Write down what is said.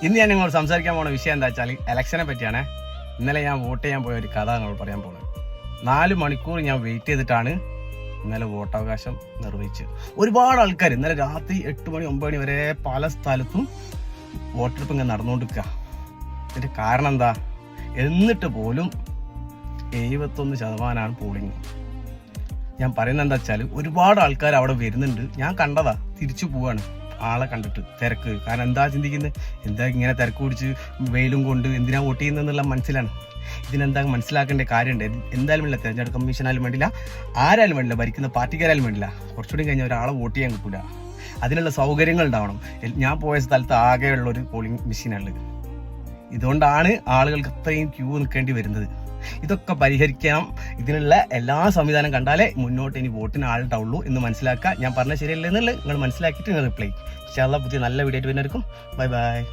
ഇന്ന് ഞാൻ നിങ്ങളോട് സംസാരിക്കാൻ പോകുന്ന വിഷയം എന്താ വെച്ചാൽ ഇലക്ഷനെ പറ്റിയാണ്. ഇന്നലെ ഞാൻ വോട്ട് ചെയ്യാൻ പോയ ഒരു കഥ നിങ്ങളോട് പറയാൻ പോകുന്നത്. 4 മണിക്കൂർ ഞാൻ വെയിറ്റ് ചെയ്തിട്ടാണ് ഇന്നലെ വോട്ടവകാശം നിർവഹിച്ചത്. ഒരുപാട് ആൾക്കാർ ഇന്നലെ രാത്രി 8 മണി 9 മണി വരെ പല സ്ഥലത്തും വോട്ടെടുപ്പ് ഇങ്ങനെ നടന്നുകൊണ്ടിരിക്കുക. ഇതിൻ്റെ കാരണം എന്താ? എന്നിട്ട് പോലും 71% പോളിങ്. ഞാൻ പറയുന്നത് എന്താ വെച്ചാൽ ഒരുപാട് ആൾക്കാർ അവിടെ വരുന്നുണ്ട്. ഞാൻ കണ്ടതാ, തിരിച്ചു പോവാണ് ആളെ കണ്ടിട്ട്. തിരക്ക് കാരണം എന്താ ചിന്തിക്കുന്നത്, എന്താ ഇങ്ങനെ തിരക്ക് പിടിച്ച് വെയിലും കൊണ്ട് എന്തിനാ വോട്ട് ചെയ്യുന്നതെന്നുള്ള മനസ്സിലാണ്. ഇതിനെന്താ മനസ്സിലാക്കേണ്ട കാര്യമുണ്ട്. എന്തായാലും വേണ്ടില്ല, തെരഞ്ഞെടുപ്പ് കമ്മീഷനായാലും വേണ്ടില്ല, ആരായാലും വേണ്ടില്ല, ഭരിക്കുന്ന പാർട്ടിക്കാരായാലും വേണ്ടില്ല, കുറച്ചുകൂടി കഴിഞ്ഞാൽ ഒരാളെ വോട്ട് ചെയ്യാൻ കിട്ടില്ല. അതിനുള്ള സൗകര്യങ്ങൾ ഉണ്ടാവണം. ഞാൻ പോയ സ്ഥലത്ത് ആകെയുള്ളൊരു പോളിംഗ് മെഷീനുള്ളത്. ഇതുകൊണ്ടാണ് ആളുകൾക്ക് അത്രയും ക്യൂ നിൽക്കേണ്ടി വരുന്നത്. ഇതൊക്കെ പരിഹരിക്കണം. ഇതിനുള്ള എല്ലാ സംവിധാനം കണ്ടാലേ മുന്നോട്ട് ഇനി വോട്ടിന് ആളുണ്ടാവുള്ളൂ എന്ന് മനസ്സിലാക്കുക. ഞാൻ പറഞ്ഞ ശരിയല്ല എന്നുള്ളത് നിങ്ങൾ മനസ്സിലാക്കിയിട്ട് നിങ്ങൾ റിപ്ലൈ. ഇൻഷാ അല്ലാഹ് പുതിയ നല്ല വീഡിയോ ആയിട്ട് വരുന്നവർക്കും ബൈ ബൈ.